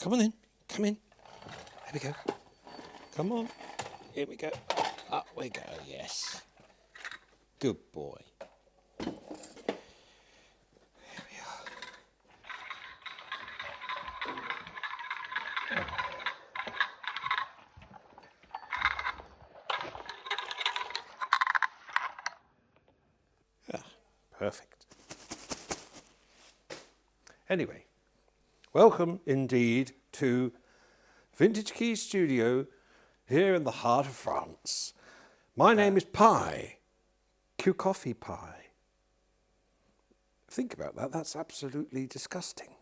Come on in. Come in. There we go. Come on. Here we go. Up we go. Yes. Good boy. Here we are. Ah, perfect. Anyway, welcome indeed to Vintage Key Studio here in the heart of France. My name is Pie, Q Coffee Pie. Think about that, that's absolutely disgusting.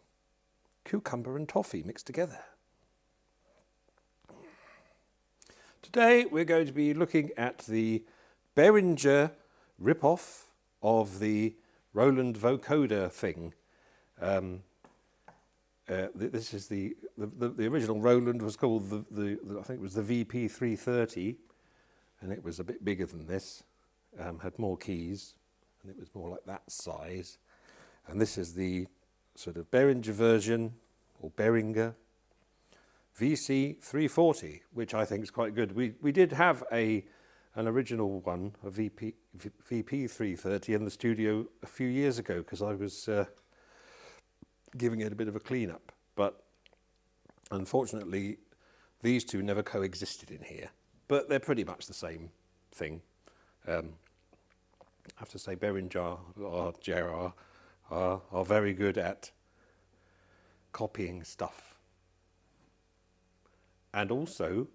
Cucumber and toffee mixed together. Today we're going to be looking at the Behringer rip-off of the Roland Vocoder thing. This is the original Roland was called the I think it was the VP340, and it was a bit bigger than this, had more keys, and it was more like that size. And this is the sort of Behringer version, or Behringer VC340, which I think is quite good. We did have an original one, a VP330 in the studio a few years ago, because I was giving it a bit of a clean-up, but unfortunately these two never coexisted in here, but they're pretty much the same thing. I have to say Behringer are very good at copying stuff, and also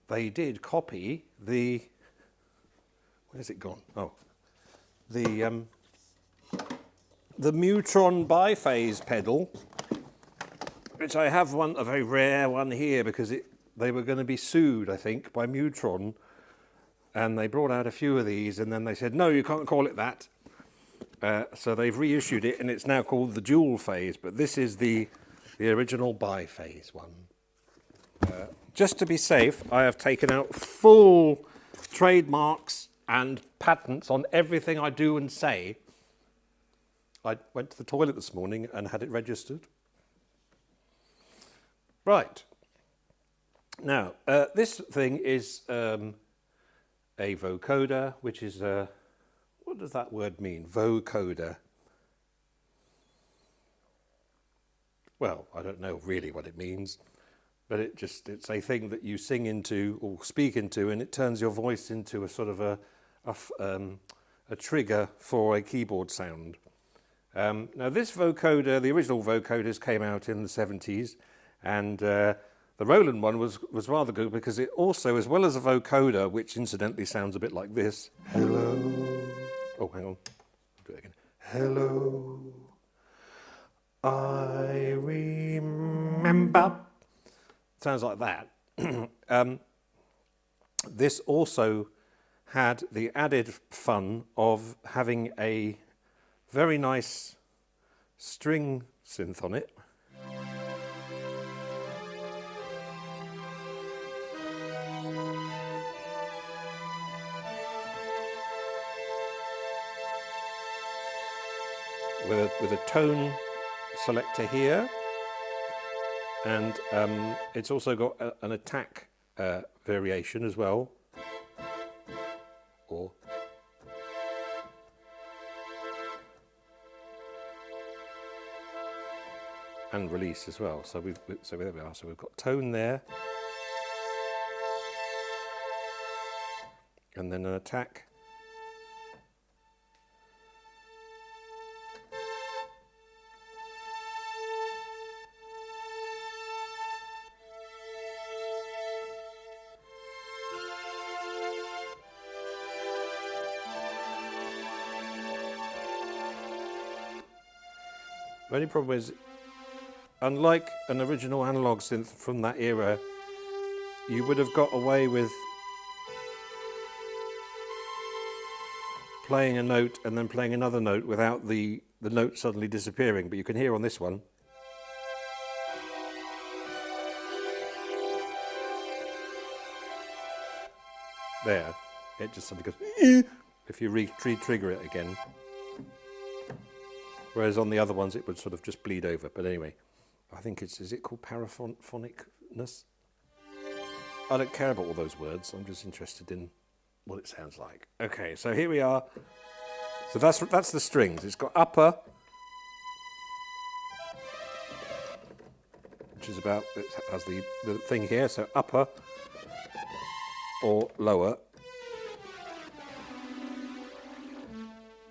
they did copy the, where's it gone? Oh, the Mutron biphase pedal, which I have a very rare one here because they were going to be sued, I think, by Mutron, and they brought out a few of these, and then they said, no, you can't call it that. So they've reissued it, and it's now called the dual phase, but this is the original biphase one. Just to be safe, I have taken out full trademarks and patents on everything I do and say. I went to the toilet this morning and had it registered. Right. Now, this thing is a vocoder, which is a, what does that word mean? Vocoder. Well, I don't know really what it means, but it's a thing that you sing into or speak into, and it turns your voice into a sort of a trigger for a keyboard sound. Now this vocoder, the original vocoders came out in the 70s, and the Roland one was rather good because it also, as well as a vocoder, which incidentally sounds a bit like this. Hello. Oh, hang on. I'll do it again. Hello. I remember. Sounds like that. This also had the added fun of having a very nice string synth on it. With a tone selector here, and it's also got an attack variation as well, or and release as well. So there we are. So we've got tone there, and then an attack. The only problem is, unlike an original analog synth from that era, you would have got away with playing a note and then playing another note without the note suddenly disappearing, but you can hear on this one. There, it just suddenly goes if you re-trigger it again. Whereas on the other ones it would sort of just bleed over. But anyway, I think is it called paraphonicness? I don't care about all those words. I'm just interested in what it sounds like. Okay, so here we are. So that's the strings. It's got upper, which is about, it has the thing here, so upper or lower.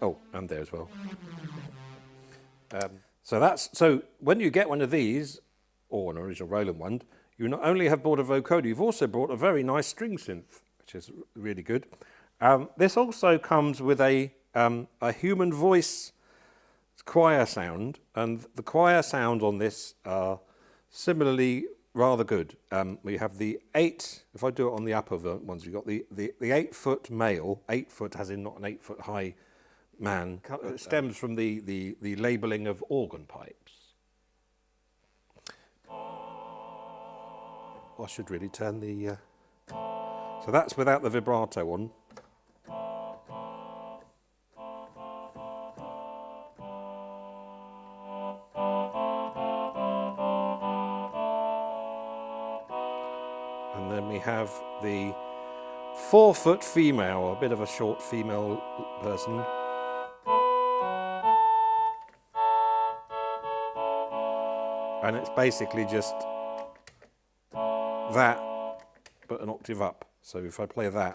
Oh, and there as well. So when you get one of these, or an original Roland one, you not only have bought a vocoder, you've also bought a very nice string synth, which is really good. This also comes with a human voice choir sound, and the choir sound on this are similarly rather good. We have the 8, if I do it on the upper ones, you've got the 8-foot male, 8 foot as in not an 8-foot high man, stems from the labelling of organ pipes. I should really turn the... So that's without the vibrato on. And then we have the 4-foot female, a bit of a short female person. And it's basically just that, but an octave up. So if I play that,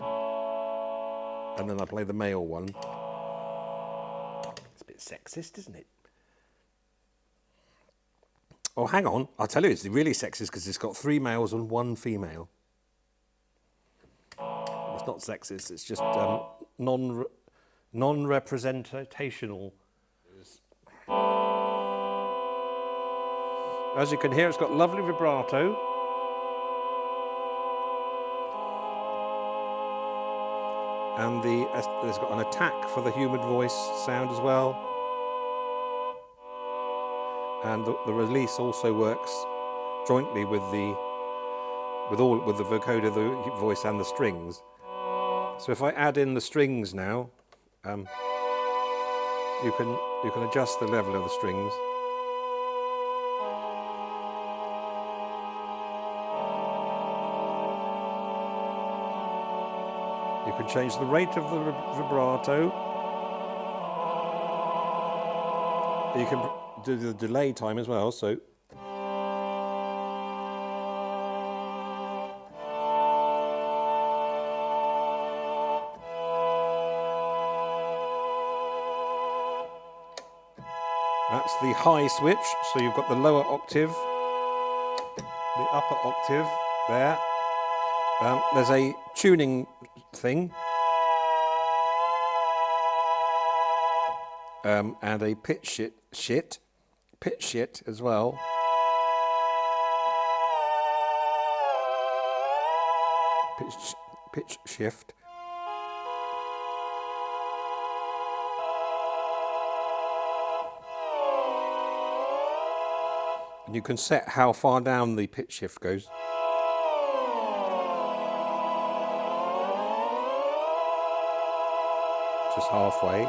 and then I play the male one, it's a bit sexist, isn't it? Oh, hang on. I'll tell you, it's really sexist because it's got 3 males and 1 female. It's not sexist, it's just non-representational. As you can hear, it's got lovely vibrato. And there's got an attack for the human voice sound as well. And the release also works jointly with the vocoder, the voice and the strings. So if I add in the strings now, you can adjust the level of the strings. You can change the rate of the vibrato. You can do the delay time as well, so. That's the high switch, so you've got the lower octave, the upper octave there. There's a tuning thing, and a pitch shift as well. Pitch shift. And you can set how far down the pitch shift goes. Just halfway.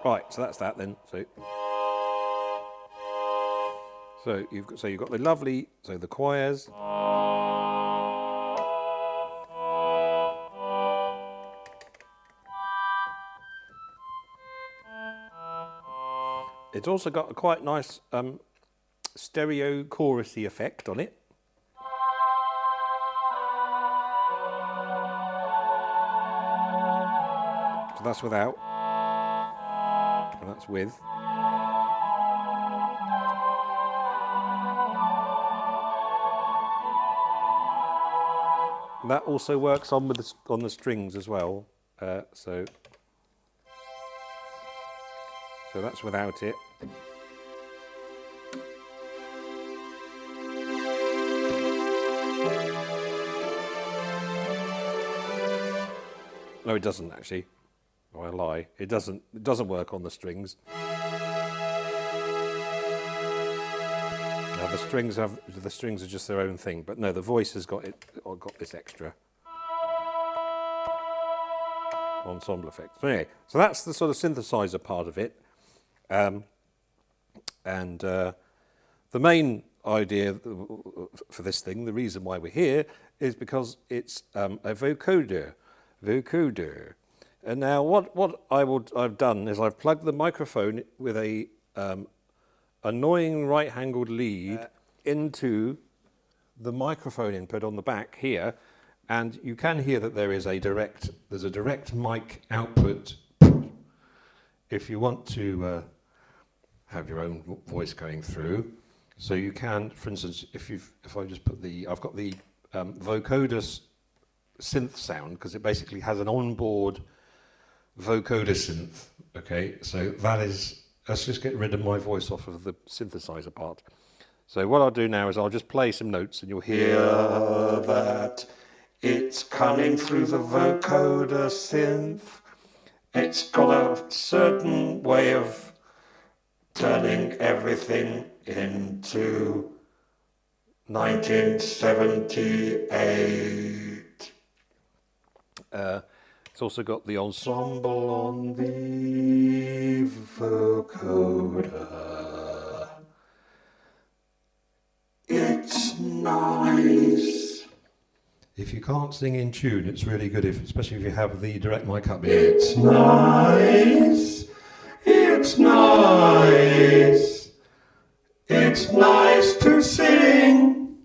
Right, so that's that then. So you've got the lovely, so the choirs. It's also got a quite nice stereo chorusy effect on it. So that's without. And that's with. And that also works on the strings as well. So So that's without it. No, it doesn't actually. Oh, I lie. It doesn't work on the strings. Now the strings are just their own thing, but no, the voice has got this extra ensemble effect. So anyway, so that's the sort of synthesizer part of it, and the main idea for this thing, the reason why we're here, is because it's a vocoder. And now what I've done is I've plugged the microphone with a annoying right-angled lead into the microphone input on the back here, and you can hear that there's a direct mic output if you want to have your own voice going through. So you can, for instance, if I just put I've got the vocoder synth sound, because it basically has an onboard vocoder synth. Okay, so let's just get rid of my voice off of the synthesizer part. So what I'll do now is I'll just play some notes and you'll hear that it's coming through the vocoder synth. It's got a certain way of turning everything into 1978. It's also got the ensemble on the vocoder. It's nice. If you can't sing in tune, it's really good, especially if you have the direct mic up. It's nice. It's nice. It's nice to sing.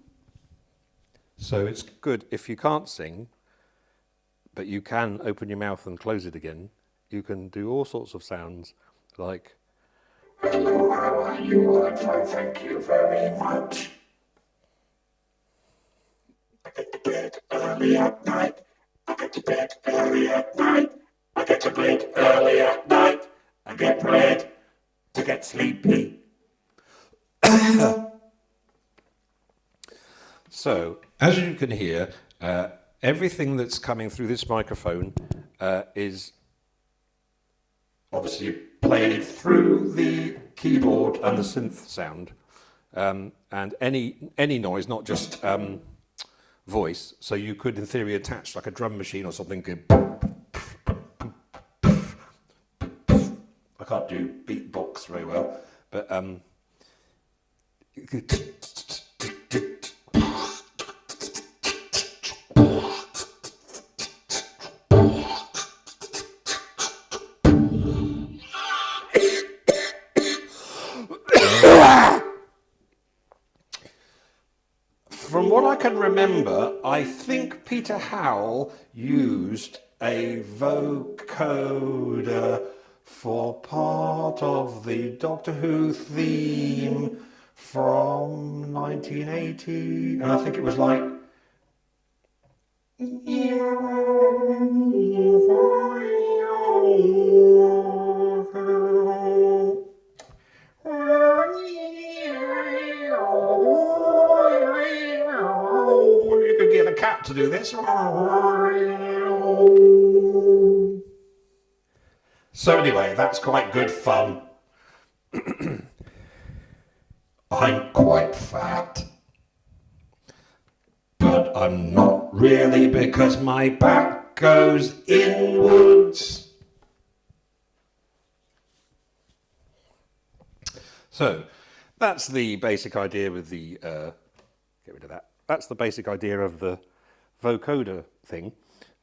So it's good if you can't sing, but you can open your mouth and close it again. You can do all sorts of sounds like, hello, how are you? I'm fine, thank you very much. I get to bed early at night. I get to bed early at night. I get to bed early at night. I get bread to get sleepy. So, as you can hear, everything that's coming through this microphone is obviously played through the keyboard and the synth sound, and any noise, not just voice. So you could, in theory, attach like a drum machine or something. I can't do beatbox very well, but from what I can remember, I think Peter Howell used a vocoder for part of the Doctor Who theme from 1980, and I think it was like you could get a cat to do this. So anyway, that's quite good fun. I'm quite fat, but I'm not really, because my back goes inwards. So that's the basic idea with the, get rid of that. That's the basic idea of the vocoder thing.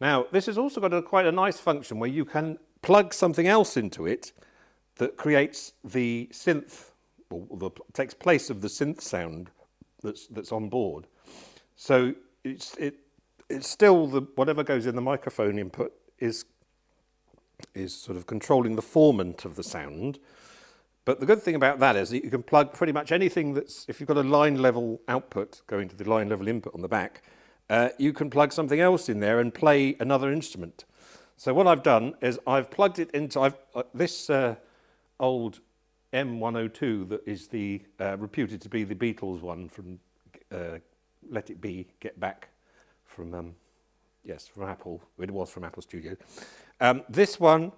Now, this has also got quite a nice function where you can plug something else into it that creates the synth, or takes place of the synth sound that's on board. So it's still whatever goes in the microphone input is sort of controlling the formant of the sound. But the good thing about that is that you can plug pretty much anything if you've got a line level output going to the line level input on the back, you can plug something else in there and play another instrument. So what I've done is I've plugged it into, old M102 that is the reputed to be the Beatles one from Let It Be, Get Back from from Apple. It was from Apple Studios. This one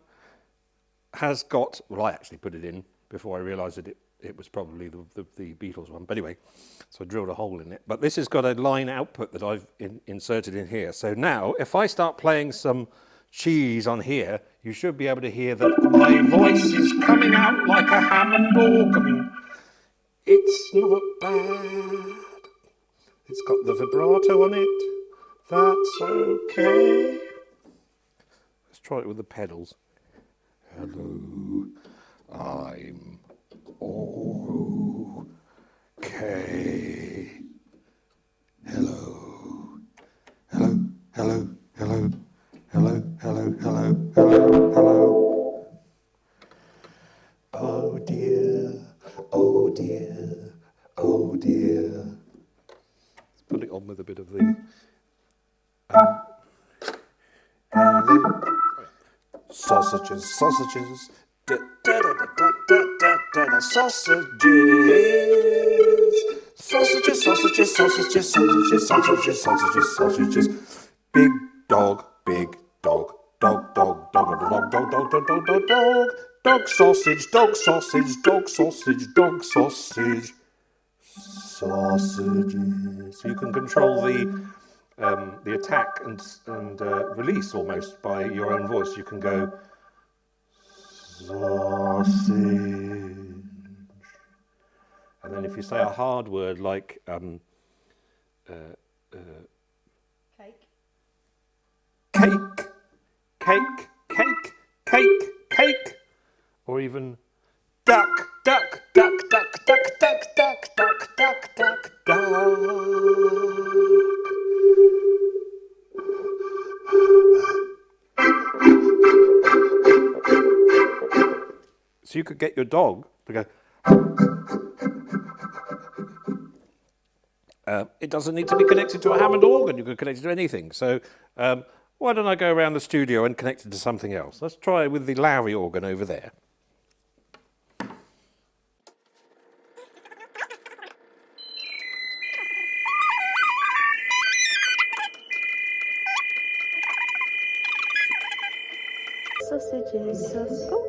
has got, well, I actually put it in before I realised that it was probably the Beatles one. But anyway, so I drilled a hole in it. But this has got a line output that I've inserted in here. So now, if I start playing some cheese on here, you should be able to hear that my voice is coming out like a Hammond organ. It's not bad. It's got the vibrato on it. That's okay. Let's try it with the pedals. Hello, I'm okay. Hello, hello, hello, hello, hello, hello, hello, hello, hello. Oh dear, oh dear, oh dear. Let's put it on with a bit of the hello. Sausages, sausages, da da da da da da da da, sausages, sausages, sausages, sausages, sausages, sausages, sausages, sausages. Big dog, dog, dog, dog, dog, dog, dog, dog, dog, dog, dog, dog, dog sausage, dog sausage, dog sausage, dog sausage, sausages. So you can control the attack and release almost by your own voice. You can go sausage, and then if you say a hard word like cake, cake, cake, cake, cake, or even duck, duck, duck, duck, duck, duck, duck, duck, duck, duck, duck. So you could get your dog to go. It doesn't need to be connected to a Hammond organ. You can connect it to anything. So why don't I go around the studio and connect it to something else? Let's try with the Lowrey organ over there. Sausages, go.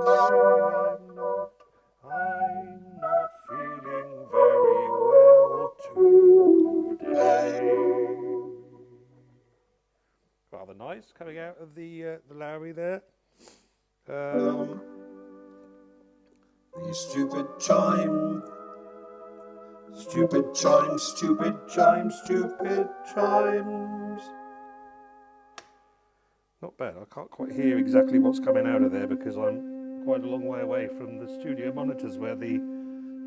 I'm not feeling very well today. Rather nice coming out of the Lowrey there. The stupid chime, stupid chimes, stupid chimes, stupid chimes. Not bad. I can't quite hear exactly what's coming out of there because I'm quite a long way away from the studio monitors where the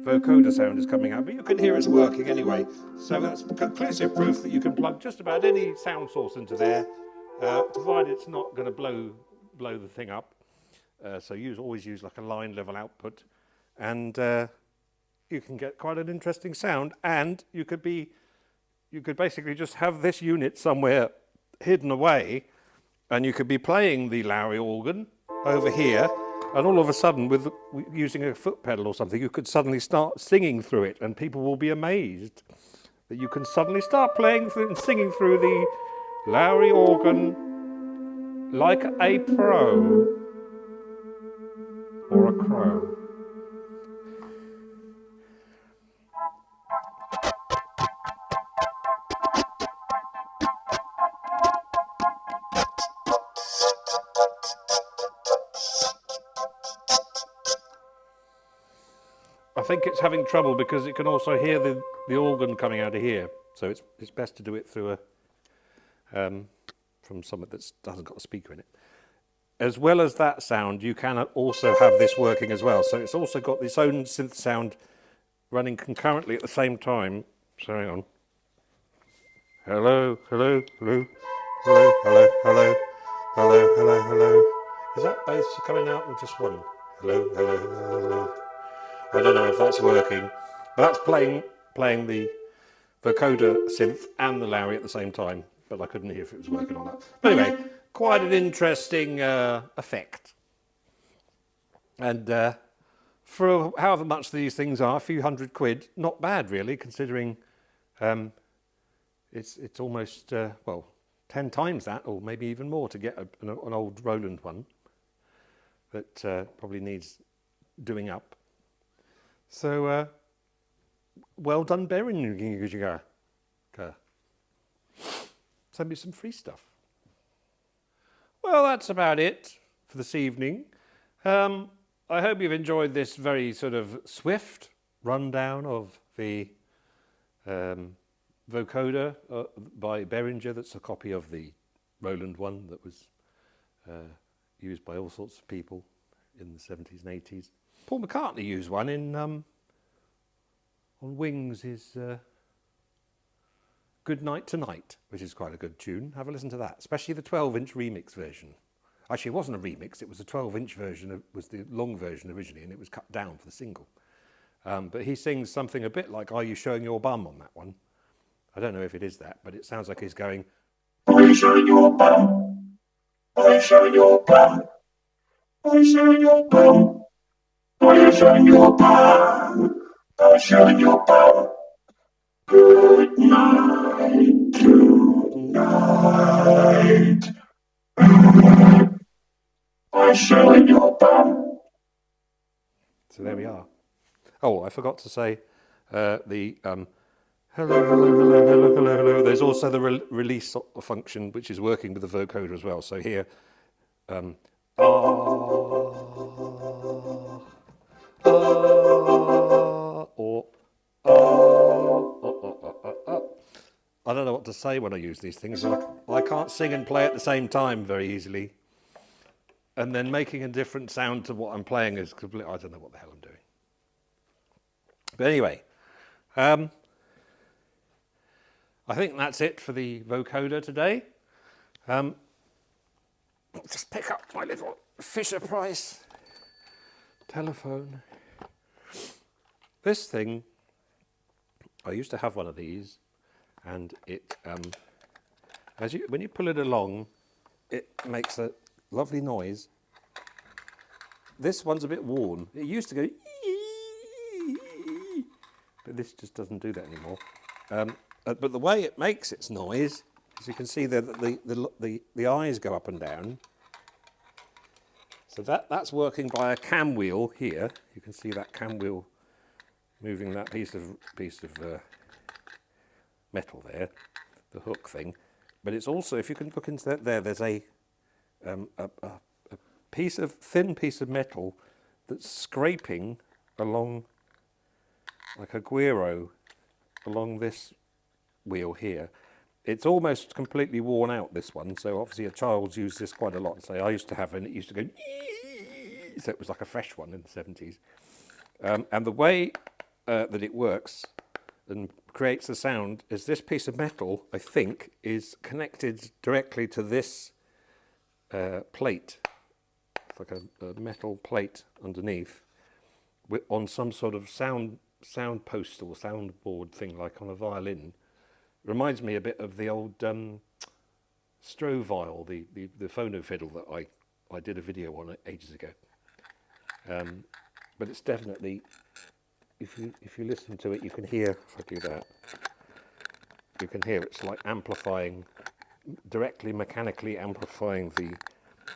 vocoder sound is coming out, but you can hear it's working anyway. So that's conclusive proof that you can plug just about any sound source into there, provided it's not going to blow the thing up. So always use like a line level output, and you can get quite an interesting sound. And you could basically just have this unit somewhere hidden away, and you could be playing the Lowrey organ over here, and all of a sudden, with using a foot pedal or something, you could suddenly start singing through it, and people will be amazed that you can suddenly start playing and singing through the Lowrey organ like a pro or a crow. I think it's having trouble because it can also hear the organ coming out of here. So it's best to do it through from something that hasn't got a speaker in it. as well as that sound, you can also have this working as well. So it's also got its own synth sound running concurrently at the same time. So hang on. Hello, hello, hello, hello, hello, hello, hello, hello, hello. Is that both coming out or just one? Hello, hello, hello, hello. I don't know if that's working, but that's playing the vocoder synth and the Lowrey at the same time, but I couldn't hear if it was working on that. But anyway, quite an interesting effect. And for however much these things are, a few £100, not bad really, considering it's almost, well, 10 times that, or maybe even more, to get an old Roland one that probably needs doing up. So, well done, Behringer. Send me some free stuff. Well, that's about it for this evening. I hope you've enjoyed this very sort of swift rundown of the vocoder by Behringer. That's a copy of the Roland one that was used by all sorts of people in the 70s and 80s. Paul McCartney used one in on Wings, his Good Night Tonight, which is quite a good tune. Have a listen to that, especially the 12-inch remix version. Actually, it wasn't a remix, it was a 12-inch version, it was the long version originally, and it was cut down for the single. But he sings something a bit like Are You Showing Your Bum on that one. I don't know if it is that, but it sounds like he's going, Are you showing your bum? Are you showing your bum? Are you showing your bum? Are you showing your bum? Are you showing your bum? Good night tonight. Are you showing your bum? So there we are. Oh, I forgot to say the hello, hello, hello, hello, hello, hello. There's also the release function, which is working with the vocoder as well. So here, or I don't know what to say when I use these things. I can't sing and play at the same time very easily. And then making a different sound to what I'm playing is completely, I don't know what the hell I'm doing. But anyway, I think that's it for the vocoder today. Just pick up my little Fisher-Price telephone. This thing, I used to have one of these, and it, when you pull it along, it makes a lovely noise. This one's a bit worn. It used to go, but this just doesn't do that anymore. But the way it makes its noise, as you can see there, the eyes go up and down. So that's working by a cam wheel here. You can see that cam wheel moving that piece of metal there, the hook thing. But it's also, if you can look into that there, there's a thin piece of metal that's scraping along like a guiro along this wheel here. It's almost completely worn out, this one, so obviously a child's used this quite a lot. So I used to have, and it used to go, so it was like a fresh one in the 70s. And the way that it works and creates the sound is this piece of metal, I think, is connected directly to this plate. It's like a metal plate underneath on some sort of sound post or soundboard thing, like on a violin. Reminds me a bit of the old Strovile, the phono fiddle that I did a video on ages ago. But it's definitely, if you listen to it, you can hear, if I do that, you can hear it's like amplifying, directly mechanically amplifying the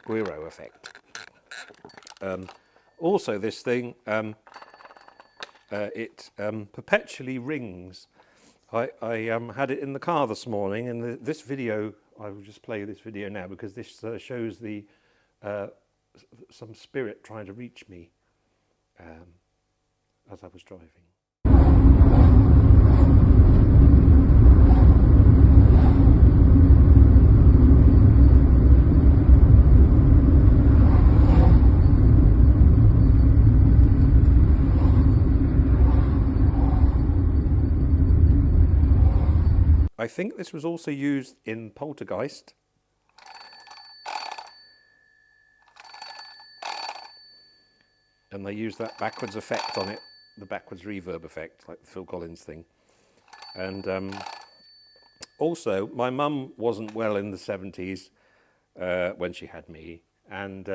guiro effect. Also this thing, it perpetually rings. I had it in the car this morning, and this video, I will just play this video now because this shows the some spirit trying to reach me as I was driving. I think this was also used in Poltergeist. And they used that backwards effect on it, the backwards reverb effect, like the Phil Collins thing. And also, my mum wasn't well in the 70s when she had me, and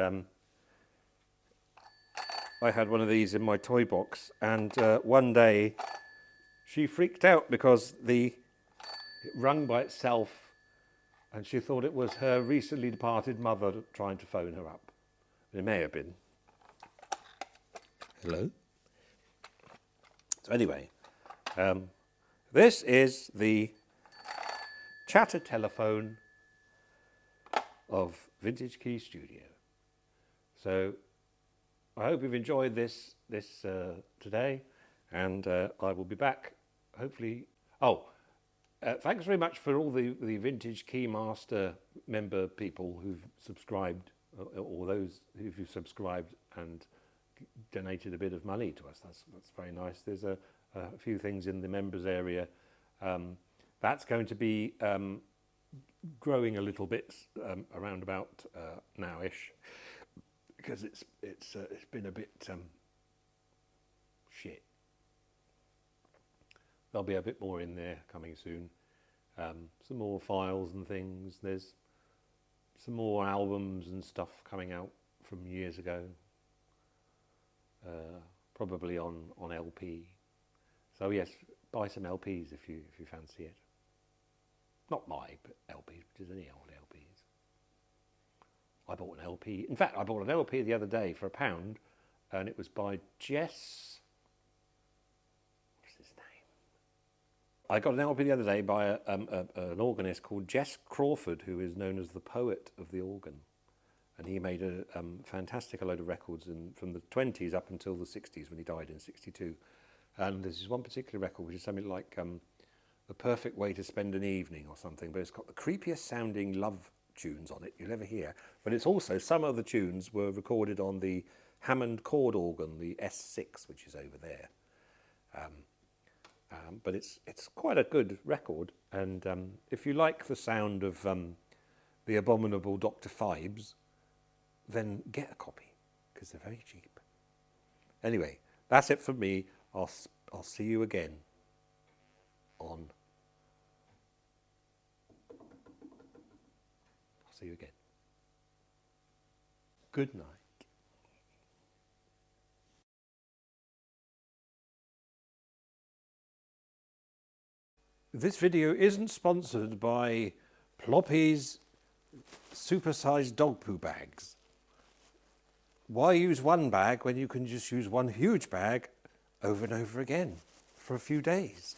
I had one of these in my toy box, and one day she freaked out because it rung by itself, and she thought it was her recently departed mother trying to phone her up. It may have been. Hello? So anyway, this is the chatter telephone of Vintage Key Studio. So I hope you've enjoyed this today, and I will be back hopefully. Thanks very much for all the Vintage Key Master member people who've subscribed, or those who've subscribed and donated a bit of money to us. That's very nice. There's a few things in the members area. That's going to be growing a little bit around about now-ish, because it's been a bit shit. There'll be a bit more in there coming soon. Some more files and things. There's some more albums and stuff coming out from years ago. Probably on LP. So yes, buy some LPs if you fancy it. Not my, but LPs, which is any old LPs. I bought an LP. In fact, I bought an LP the other day for £1, and it was by Jess. What's his name? I got an LP the other day by an organist called Jess Crawford, who is known as the poet of the organ. And he made a fantastic load of records from the 20s up until the 60s when he died in 62. And there's this one particular record which is something like The Perfect Way to Spend an Evening or something, but it's got the creepiest sounding love tunes on it you'll ever hear. But it's also, some of the tunes were recorded on the Hammond chord organ, the S6, which is over there. But it's quite a good record. And if you like the sound of the abominable Dr. Phibes, then get a copy, because they're very cheap. Anyway, that's it from me. I'll see you again on. I'll see you again. Good night. This video isn't sponsored by Ploppy's supersized dog poo bags. Why use one bag when you can just use one huge bag over and over again for a few days?